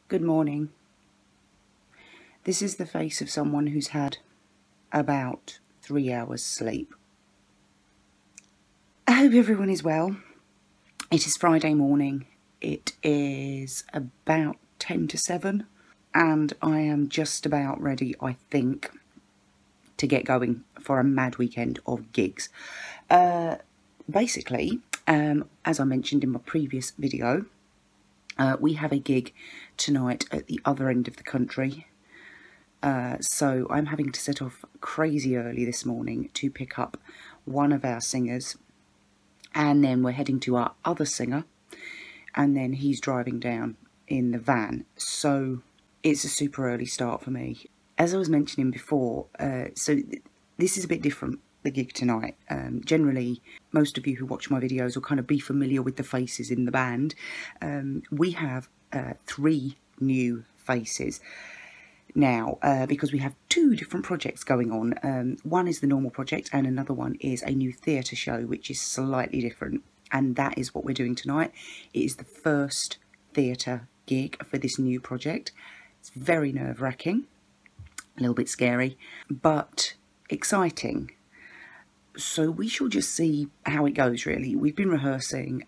Good morning. This is the face of someone who's had about 3 hours sleep. I hope everyone is well. It is Friday morning. It is about 10 to 7 and I am just about ready, I think, to get going for a mad weekend of gigs. Basically, as I mentioned in my previous video, we have a gig tonight at the other end of the country, so I'm having to set off crazy early this morning to pick up one of our singers, and then we're heading to our other singer, and then he's driving down in the van. So it's a super early start for me. As I was mentioning before, so this is a bit different, the gig tonight. Generally, most of you who watch my videos will kind of be familiar with the faces in the band. We have 3 new faces now, because we have 2 different projects going on. One is the normal project and another one is a new theatre show, which is slightly different, and that is what we're doing tonight. It is the first theatre gig for this new project. It's very nerve-wracking, a little bit scary, but exciting. So we shall just see how it goes, really. We've been rehearsing.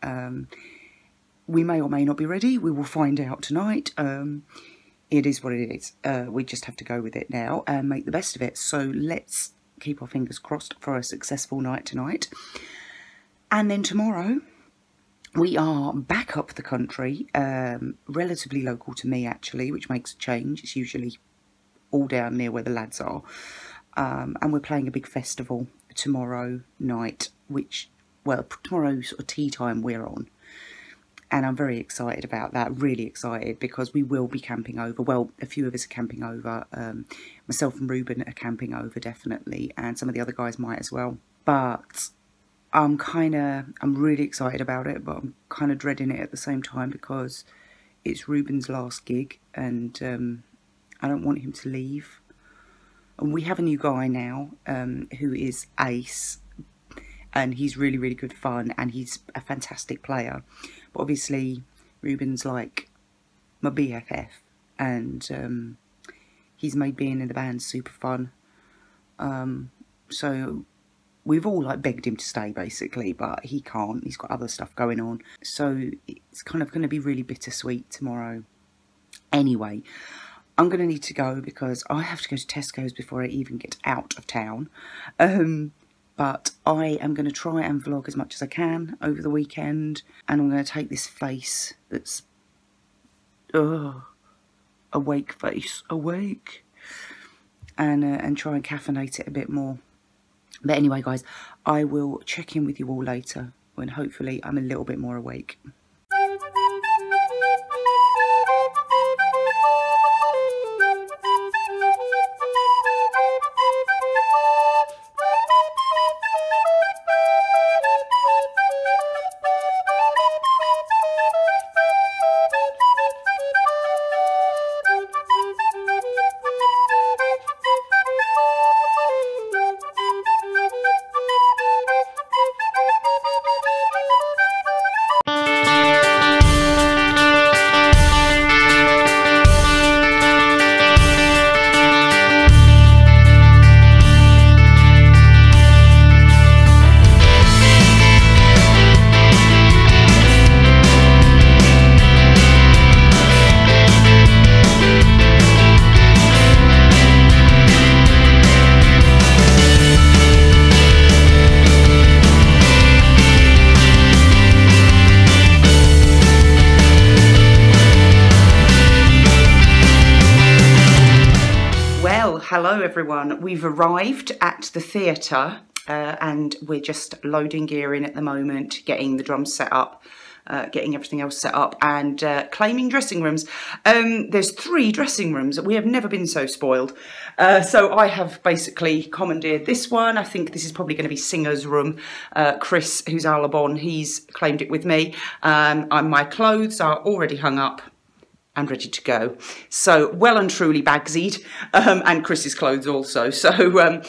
We may or may not be ready. We will find out tonight. It is what it is. We just have to go with it now and make the best of it. So let's keep our fingers crossed for a successful night tonight. And then tomorrow, we are back up the country, relatively local to me, actually, which makes a change. It's usually all down near where the lads are. And we're playing a big festival tomorrow night, which, well, tomorrow sort of tea time we're on. And I'm very excited about that, really excited, because we will be camping over. Well, a few of us are camping over. Myself and Ruben are camping over, definitely, and some of the other guys might as well. But I'm really excited about it, but I'm kind of dreading it at the same time because it's Ruben's last gig and I don't want him to leave. And we have a new guy now who is Ace, and he's really, really good fun, and he's a fantastic player. But obviously, Ruben's like my BFF, and he's made being in the band super fun. So we've all like begged him to stay, basically, but he can't. He's got other stuff going on. So it's kind of going to be really bittersweet tomorrow. Anyway, I'm going to need to go because I have to go to Tesco's before I even get out of town. But I am going to try and vlog as much as I can over the weekend. And I'm going to take this face that's... awake face. Awake. And try and caffeinate it a bit more. But anyway, guys, I will check in with you all later when hopefully I'm a little bit more awake. Hello everyone, we've arrived at the theatre and we're just loading gear in at the moment, getting the drums set up, getting everything else set up and claiming dressing rooms. There's 3 dressing rooms. We have never been so spoiled. So I have basically commandeered this one. I think this is probably going to be Singer's room. Chris, who's our Labon, he's claimed it with me. And my clothes are already hung up and ready to go. So well and truly bagsied, and Chris's clothes also. So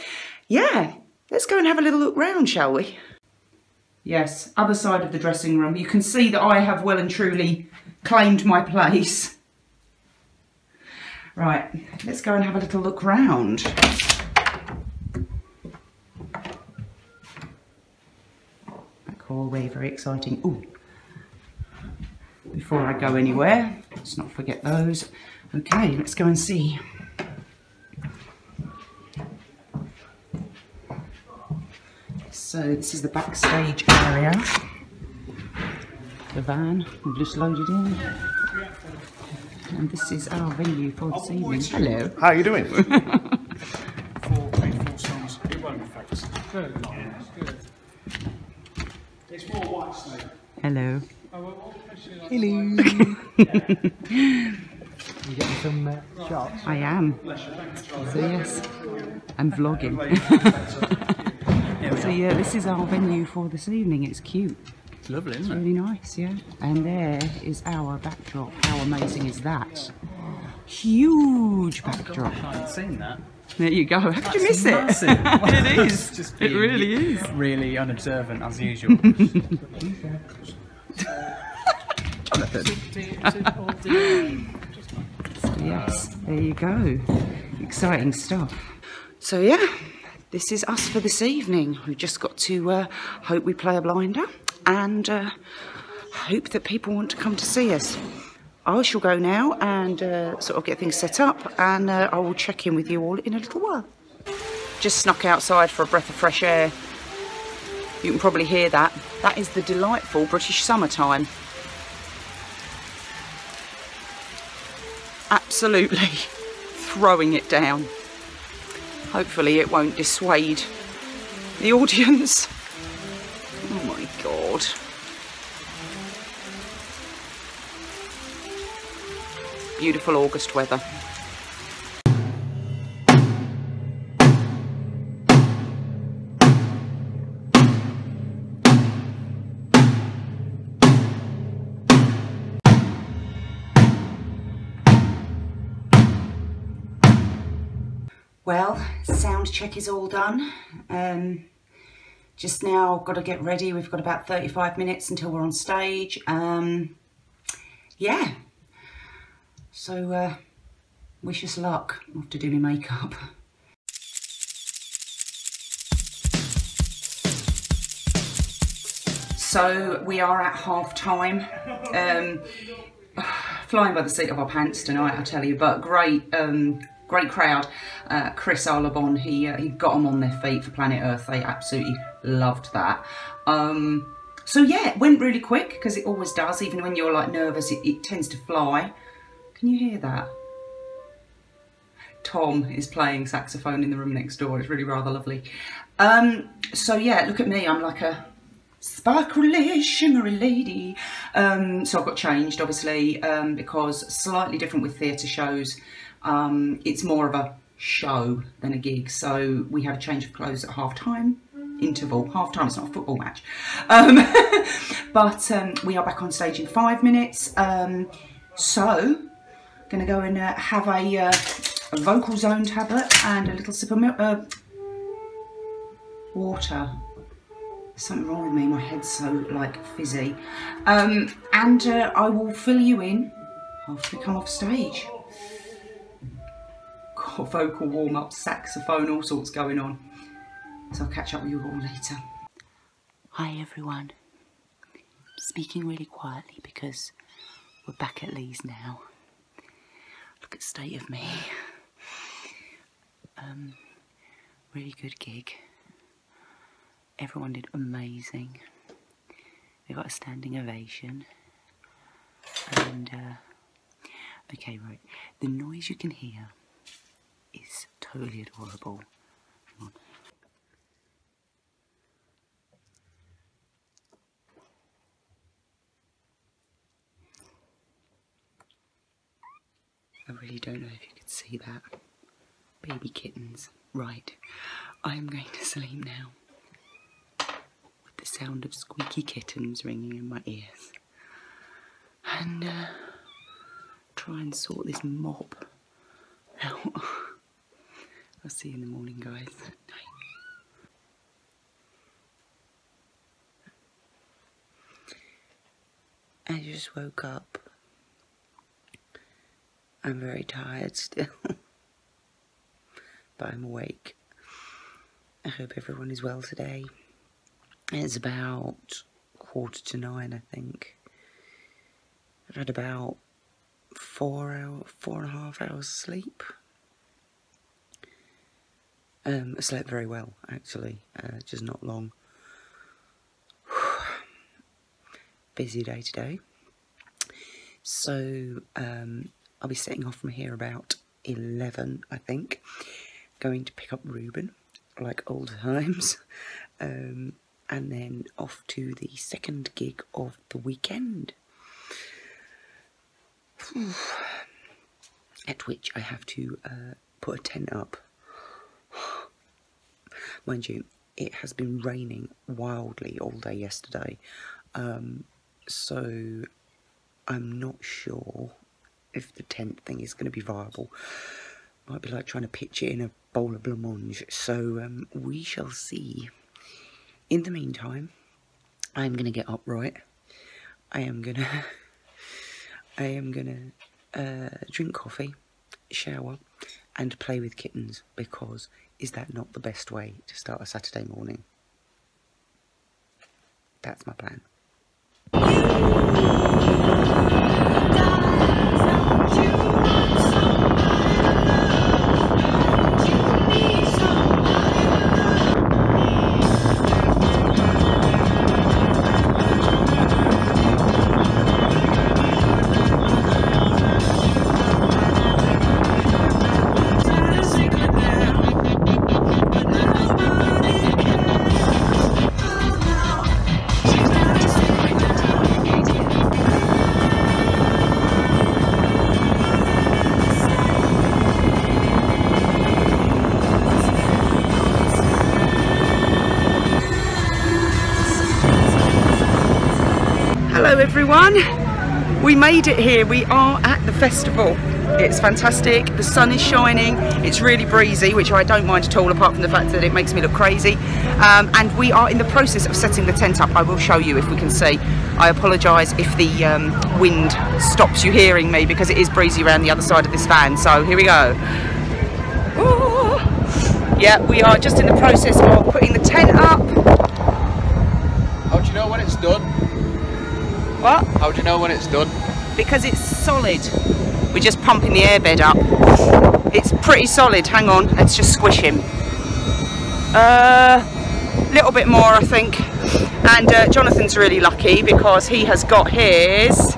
yeah, let's go and have a little look round, shall we? Yes, other side of the dressing room. You can see that I have well and truly claimed my place. Right, let's go and have a little look round. Back hallway, very exciting. Ooh. Before I go anywhere, let's not forget those. Okay, let's go and see. So this is the backstage area. The van we've just loaded in. And this is our venue for this evening. Hello. How are you doing? 4 songs. It won't affect us. Good. It's more white snake. Hello. Hello. You getting some shots? I am. So yes, I'm vlogging. So yeah, this is our venue for this evening. It's cute. It's lovely, isn't it? Really nice, yeah. And there is our backdrop. How amazing is that? Huge backdrop. I haven't seen that. There you go. How could you miss Massive. it? It is. Just It really is. Really unobservant as usual. Yes, there you go. Exciting stuff. So yeah, this is us for this evening. We've just got to hope we play a blinder and hope that people want to come to see us. I shall go now and sort of get things set up, and I will check in with you all in a little while. Just snuck outside for a breath of fresh air. You can probably hear that. That is the delightful British summertime. Absolutely throwing it down. Hopefully it won't dissuade the audience. Oh my God. Beautiful August weather. Well, sound check is all done. Just now got to get ready. We've got about 35 minutes until we're on stage. Yeah. So wish us luck. I have to do my makeup. So we are at half time. Flying by the seat of our pants tonight, I tell you, but great crowd. Chris Arlebon, he got them on their feet for Planet Earth. They absolutely loved that. So yeah, it went really quick, because it always does. Even when you're like nervous, it tends to fly. Can you hear that? Tom is playing saxophone in the room next door. It's really rather lovely. So yeah, look at me. I'm like a sparkly, shimmery lady. So I've got changed, obviously, because slightly different with theatre shows. It's more of a show than a gig. So we have a change of clothes at half-time. Interval. Half-time, it's not a football match. But we are back on stage in 5 minutes. So, going to go and have a vocal zone tablet and a little sip of water. There's something wrong with me, my head's so like fizzy. And I will fill you in after we come off stage. Got vocal warm-up, saxophone, all sorts going on. So I'll catch up with you all later. Hi everyone. Speaking really quietly because we're back at Lee's now. Look at the state of me. Really good gig. Everyone did amazing. We got a standing ovation. And, okay, right. The noise you can hear is totally adorable. Hang on. I really don't know if you could see that. Baby kittens. Right. I'm going to sleep now. With the sound of squeaky kittens ringing in my ears. And try and sort this mop out. I'll see you in the morning, guys. Night. I just woke up. I'm very tired still, but I'm awake. I hope everyone is well today. It's about 9:15, I think. I've had about 4.5 hours sleep. I slept very well, actually, just not long. Busy day today. So, I'll be setting off from here about 11, I think. Going to pick up Ruben, like old times. And then off to the second gig of the weekend. At which I have to put a tent up. Mind you, it has been raining wildly all day yesterday, so I'm not sure if the tent thing is going to be viable. Might be like trying to pitch it in a bowl of blancmange, so we shall see. In the meantime, I'm going to get upright. I am gonna drink coffee, shower, and play with kittens, because is that not the best way to start a Saturday morning? That's my plan. Hello everyone, we made it here. We are at the festival. It's fantastic, the sun is shining, it's really breezy, which I don't mind at all, apart from the fact that it makes me look crazy. And we are in the process of setting the tent up. I will show you if we can see. I apologise if the wind stops you hearing me, because it is breezy around the other side of this van. So here we go. Ooh. Yeah, we are just in the process of putting the tent up. How do you know when it's done? What? How do you know when it's done? Because it's solid. We're just pumping the airbed up. It's pretty solid. Hang on, let's just squish him. Little bit more, I think. And Jonathan's really lucky because he has got his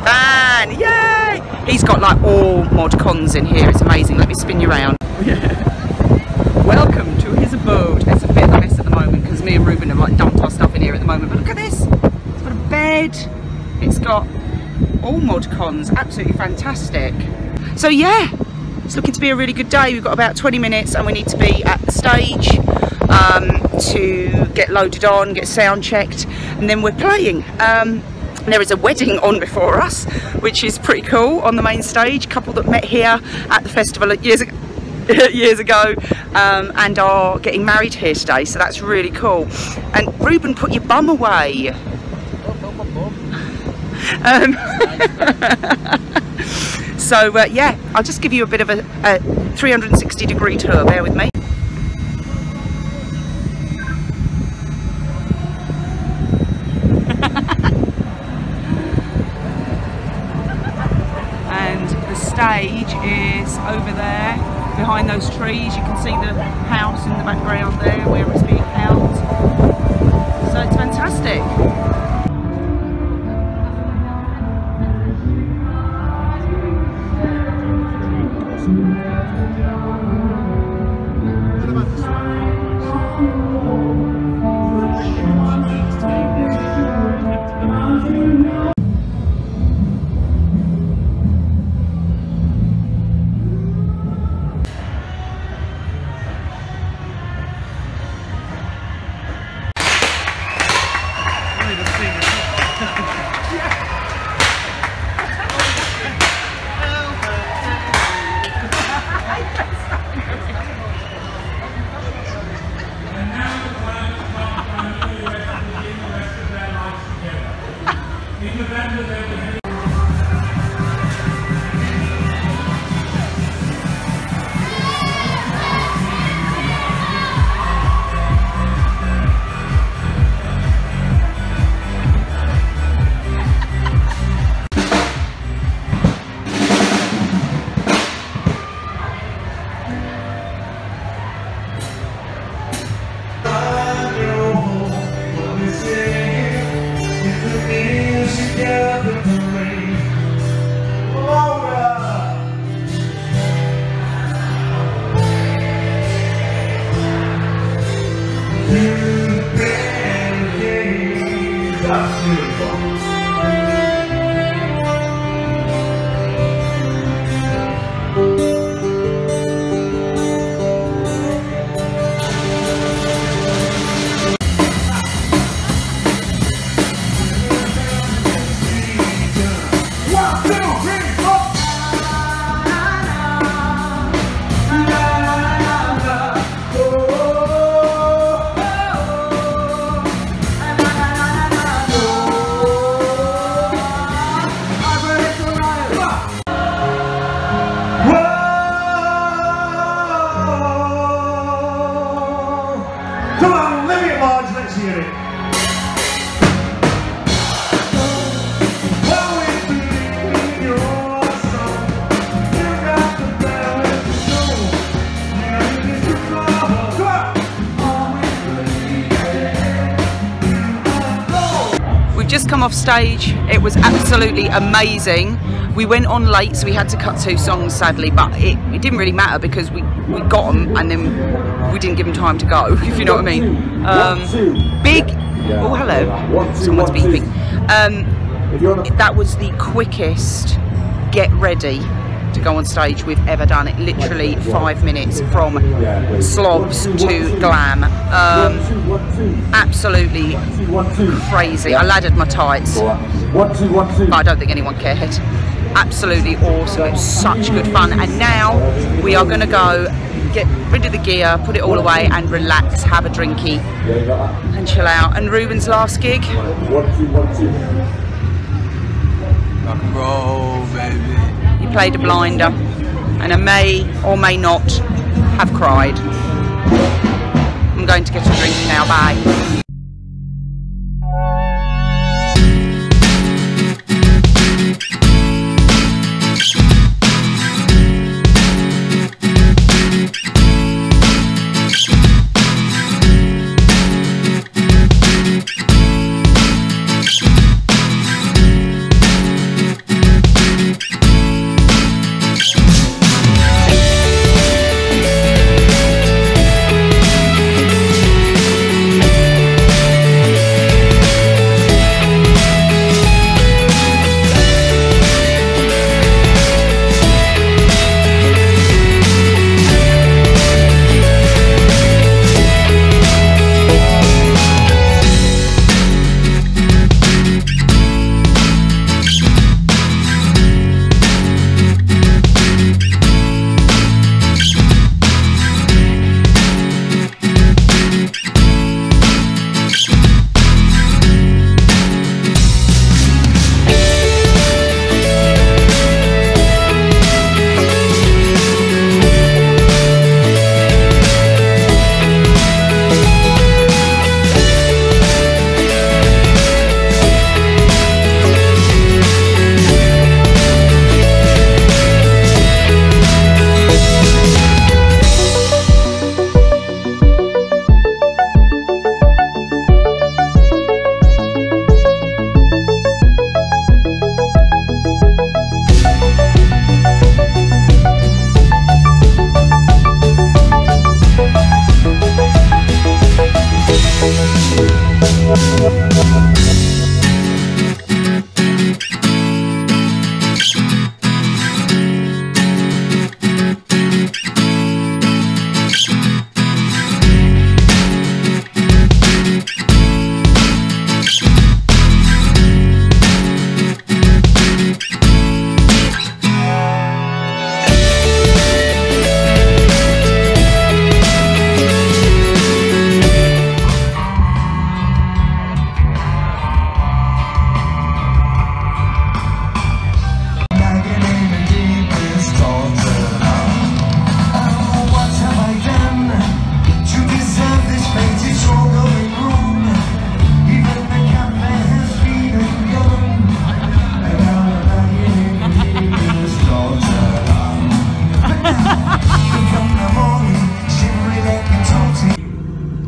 van. Yay! He's got like all mod cons in here. It's amazing. Let me spin you around. Welcome to his abode. It's a bit of a mess at the moment because me and Ruben have like dumped our stuff in here at the moment. But look at this. It's got a bed. It's got all mod cons. Absolutely fantastic. So yeah, it's looking to be a really good day. We've got about 20 minutes and we need to be at the stage to get loaded on, get sound checked, and then we're playing. There is a wedding on before us, which is pretty cool, on the main stage. Couple that met here at the festival years ago and are getting married here today, so that's really cool. And Ruben, put your bum away. So yeah, I'll just give you a bit of a 360-degree tour, bear with me. And the stage is over there, behind those trees. You can see the house in the background there, where it's being held. So it's fantastic. come off stage. It was absolutely amazing. We went on late, so we had to cut 2 songs, sadly, but it didn't really matter because we got them and then we didn't give them time to go, if you know what I mean. Big, oh hello, someone's beeping. That was the quickest get ready to go on stage we've ever done. It literally 5 minutes from slobs to glam. Absolutely crazy. I laddered my tights, but I don't think anyone cared. Absolutely awesome. It was such good fun. And now we are going to go get rid of the gear, put it all away and relax, have a drinky and chill out. And Ruben's last gig. Rock and roll, baby. He played a blinder, and I may or may not have cried. I'm going to get a drink now, bye.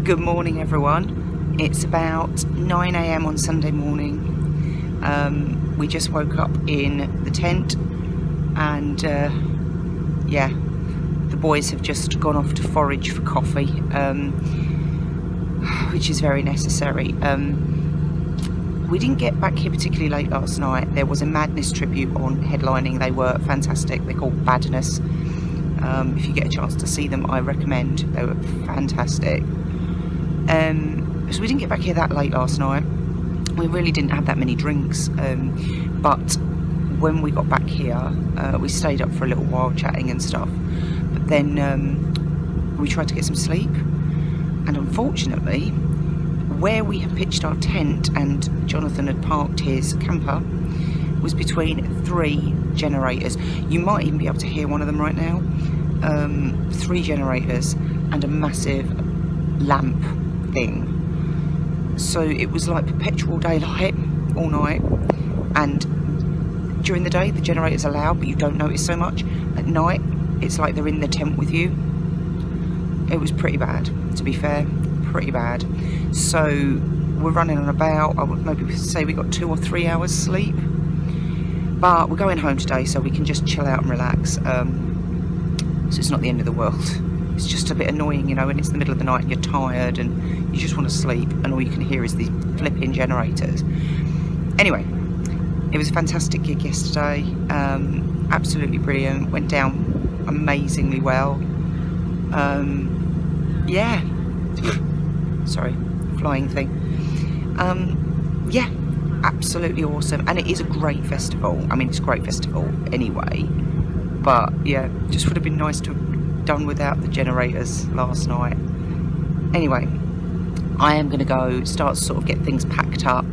Good morning everyone. It's about 9 AM on Sunday morning. We just woke up in the tent and yeah, the boys have just gone off to forage for coffee, which is very necessary. We didn't get back here particularly late last night. There was a Madness tribute on headlining. They were fantastic. They're called Badness. If you get a chance to see them, I recommend. They were fantastic. So we didn't get back here that late last night. We really didn't have that many drinks, but when we got back here, we stayed up for a little while chatting and stuff. But then we tried to get some sleep, and unfortunately, where we had pitched our tent and Jonathan had parked his camper was between 3 generators. You might even be able to hear one of them right now. 3 generators and a massive lamp thing. So it was like perpetual daylight all night, and during the day the generators are loud but you don't notice so much. At night it's like they're in the tent with you. It was pretty bad, to be fair, pretty bad. So we're running on about, I would maybe say we got 2 or 3 hours sleep. But we're going home today, so we can just chill out and relax. So it's not the end of the world. It's just a bit annoying, you know, when it's the middle of the night and you're tired and you just want to sleep and all you can hear is these flipping generators. Anyway, it was a fantastic gig yesterday. Absolutely brilliant. Went down amazingly well. Yeah. Sorry, flying thing. Yeah, absolutely awesome. And it is a great festival. I mean, it's a great festival anyway. But yeah, just would have been nice to have done without the generators last night. Anyway, I am going to go start to sort of get things packed up.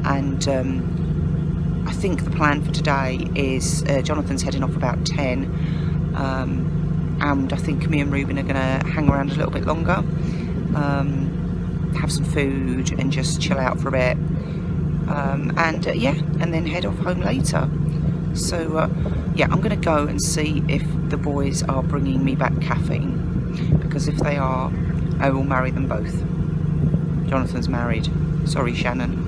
And I think the plan for today is Jonathan's heading off about 10. And I think me and Ruben are going to hang around a little bit longer. Have some food and just chill out for a bit. Yeah, and then head off home later. So yeah, I'm going to go and see if the boys are bringing me back caffeine, because if they are, I will marry them both. Jonathan's married. Sorry, Shannon.